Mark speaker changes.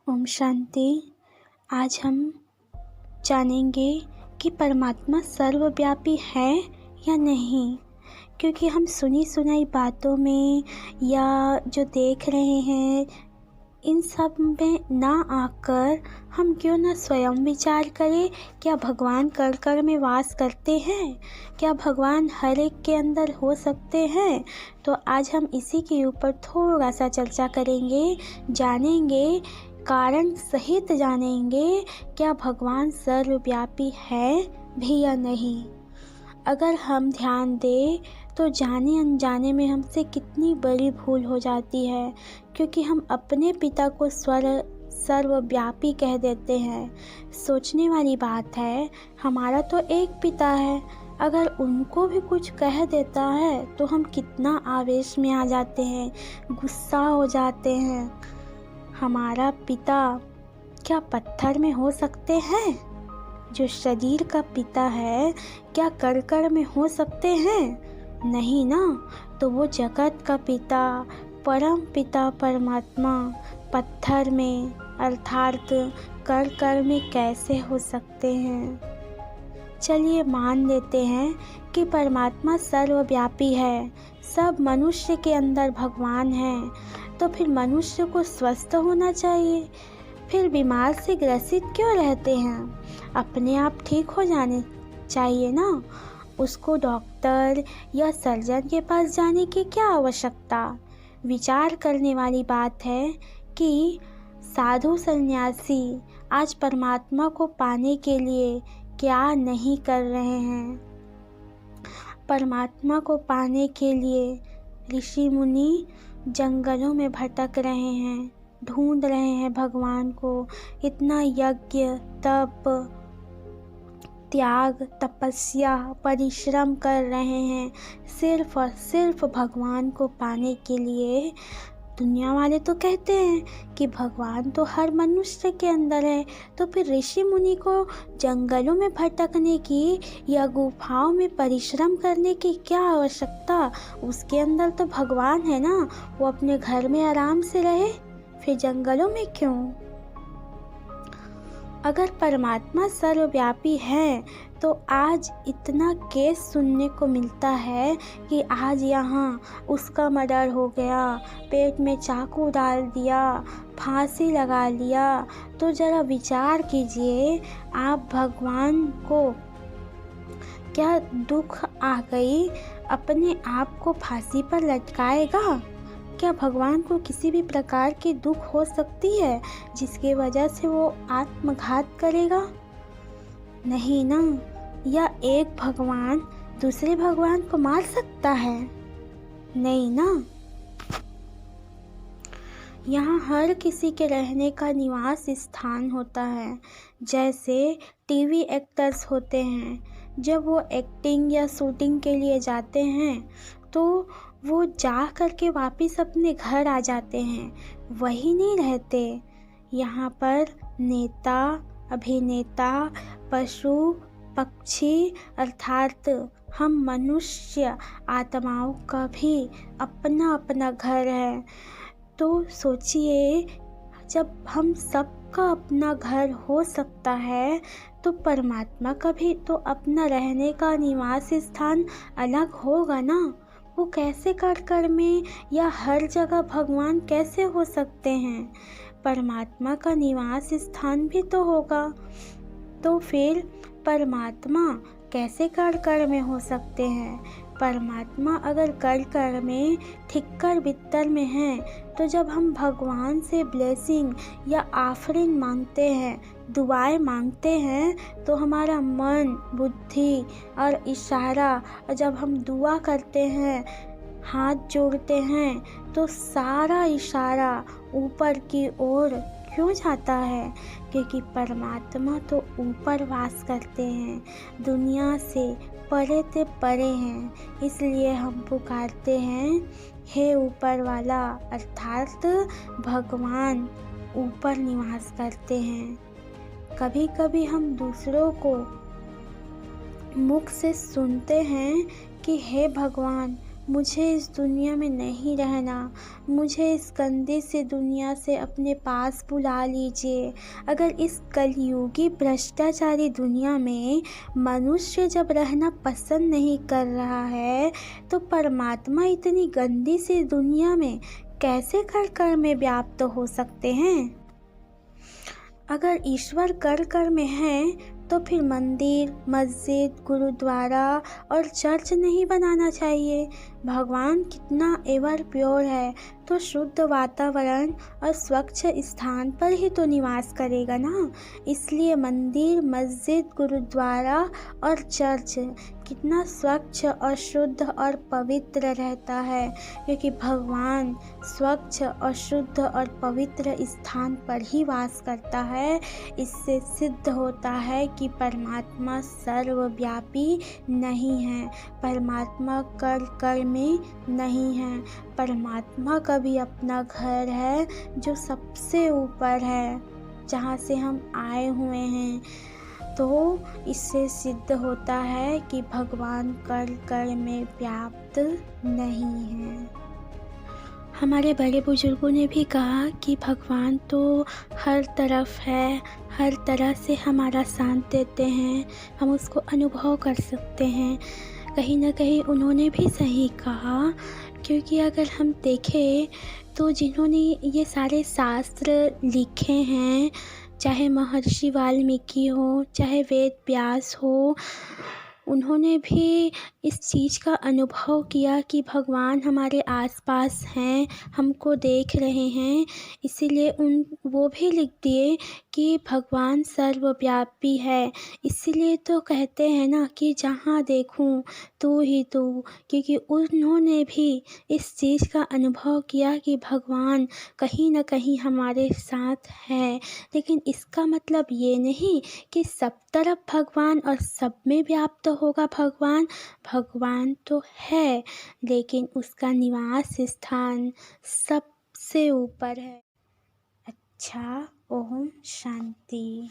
Speaker 1: ओम शांति। आज हम जानेंगे कि परमात्मा सर्वव्यापी है या नहीं, क्योंकि हम सुनी सुनाई बातों में या जो देख रहे हैं इन सब में ना आकर हम क्यों ना स्वयं विचार करें, क्या भगवान कण कण में वास करते हैं? क्या भगवान हर एक के अंदर हो सकते हैं? तो आज हम इसी के ऊपर थोड़ा सा चर्चा करेंगे, जानेंगे, कारण सहित जानेंगे क्या भगवान सर्वव्यापी है भी या नहीं। अगर हम ध्यान दें तो जाने अनजाने में हमसे कितनी बड़ी भूल हो जाती है, क्योंकि हम अपने पिता को सर्वव्यापी कह देते हैं। सोचने वाली बात है, हमारा तो एक पिता है, अगर उनको भी कुछ कह देता है तो हम कितना आवेश में आ जाते हैं, गुस्सा हो जाते हैं। हमारा पिता क्या पत्थर में हो सकते हैं? जो शरीर का पिता है क्या कण कण में हो सकते हैं? नहीं ना। तो वो जगत का पिता, परम पिता परमात्मा पत्थर में अर्थात कण कण में कैसे हो सकते हैं? चलिए मान लेते हैं कि परमात्मा सर्वव्यापी है, सब मनुष्य के अंदर भगवान है, तो फिर मनुष्य को स्वस्थ होना चाहिए। फिर बीमार से ग्रसित क्यों रहते हैं? अपने आप ठीक हो जाने चाहिए ना। उसको डॉक्टर या सर्जन के पास जाने की क्या आवश्यकता? विचार करने वाली बात है कि साधु सन्यासी आज परमात्मा को पाने के लिए क्या नहीं कर रहे हैं। परमात्मा को पाने के लिए ऋषि मुनि जंगलों में भटक रहे हैं, ढूंढ रहे हैं भगवान को। इतना यज्ञ, तप, त्याग, तपस्या, परिश्रम कर रहे हैं सिर्फ और सिर्फ भगवान को पाने के लिए। दुनिया वाले तो कहते हैं कि भगवान तो हर मनुष्य के अंदर है, तो फिर ऋषि मुनि को जंगलों में भटकने की या गुफाओं में परिश्रम करने की क्या आवश्यकता? उसके अंदर तो भगवान है ना, वो अपने घर में आराम से रहे, फिर जंगलों में क्यों? अगर परमात्मा सर्वव्यापी है तो आज इतना केस सुनने को मिलता है कि आज यहाँ उसका मर्डर हो गया, पेट में चाकू डाल दिया, फांसी लगा लिया। तो ज़रा विचार कीजिए, आप भगवान को क्या दुख आ गई अपने आप को फांसी पर लटकाएगा? क्या भगवान को किसी भी प्रकार की दुख हो सकती है जिसकी वजह से वो आत्मघात करेगा? नहीं ना। या एक भगवान दूसरे भगवान को मार सकता है? नहीं ना। यहाँ हर किसी के रहने का निवास स्थान होता है। जैसे टीवी एक्टर्स होते हैं, जब वो एक्टिंग या शूटिंग के लिए जाते हैं तो वो जा कर के वापस अपने घर आ जाते हैं, वही नहीं रहते। यहाँ पर नेता, अभिनेता, पशु, पक्षी अर्थात हम मनुष्य आत्माओं का भी अपना अपना घर है। तो सोचिए, जब हम सबका अपना घर हो सकता है तो परमात्मा का भी तो अपना रहने का निवास स्थान अलग होगा ना। वो कैसे कण कण में या हर जगह भगवान कैसे हो सकते हैं? परमात्मा का निवास स्थान भी तो होगा। तो फिर परमात्मा कैसे कण कण में हो सकते हैं? परमात्मा अगर कण कण में ठिक्कर बित्तर में है तो जब हम भगवान से ब्लेसिंग या आफरीन मांगते हैं, दुआएं मांगते हैं, तो हमारा मन, बुद्धि और इशारा, जब हम दुआ करते हैं, हाथ जोड़ते हैं, तो सारा इशारा ऊपर की ओर क्यों जाता है? क्योंकि परमात्मा तो ऊपर वास करते हैं, दुनिया से परे ते परे हैं। इसलिए हम पुकारते हैं, हे ऊपर वाला, अर्थात भगवान ऊपर निवास करते हैं। कभी कभी हम दूसरों को मुख से सुनते हैं कि हे भगवान, मुझे इस दुनिया में नहीं रहना, मुझे इस गंदे से दुनिया से अपने पास बुला लीजिए। अगर इस कलयुगी भ्रष्टाचारी दुनिया में मनुष्य जब रहना पसंद नहीं कर रहा है, तो परमात्मा इतनी गंदी सी दुनिया में कैसे कर कर में व्याप्त हो सकते हैं? अगर ईश्वर कर कर में है तो फिर मंदिर, मस्जिद, गुरुद्वारा और चर्च नहीं बनाना चाहिए। भगवान कितना एवर प्योर है, तो शुद्ध वातावरण और स्वच्छ स्थान पर ही तो निवास करेगा ना। इसलिए मंदिर, मस्जिद, गुरुद्वारा और चर्च कितना स्वच्छ और शुद्ध और पवित्र रहता है, क्योंकि भगवान स्वच्छ और शुद्ध और पवित्र स्थान पर ही वास करता है। इससे सिद्ध होता है कि परमात्मा सर्वव्यापी नहीं है, परमात्मा कर कर में नहीं है। परमात्मा का भी अपना घर है जो सबसे ऊपर है, जहाँ से हम आए हुए हैं। तो इससे सिद्ध होता है कि भगवान कर कर में व्याप्त नहीं है। हमारे बड़े बुजुर्गों ने भी कहा कि भगवान तो हर तरफ है, हर तरह से हमारा साथ देते हैं, हम उसको अनुभव कर सकते हैं। कहीं ना कहीं उन्होंने भी सही कहा, क्योंकि अगर हम देखें तो जिन्होंने ये सारे शास्त्र लिखे हैं, चाहे महर्षि वाल्मीकि हो, चाहे वेद व्यास हो, उन्होंने भी इस चीज़ का अनुभव किया कि भगवान हमारे आसपास हैं, हमको देख रहे हैं। इसीलिए वो भी लिख दिए कि भगवान सर्वव्यापी है। इसीलिए तो कहते हैं ना कि जहाँ देखूं तू ही तू, क्योंकि उन्होंने भी इस चीज़ का अनुभव किया कि भगवान कहीं ना कहीं हमारे साथ है। लेकिन इसका मतलब ये नहीं कि सब तरफ भगवान और सब में व्याप्त होगा भगवान। भगवान तो है, लेकिन उसका निवास स्थान सबसे ऊपर है। अच्छा, ओम शांति।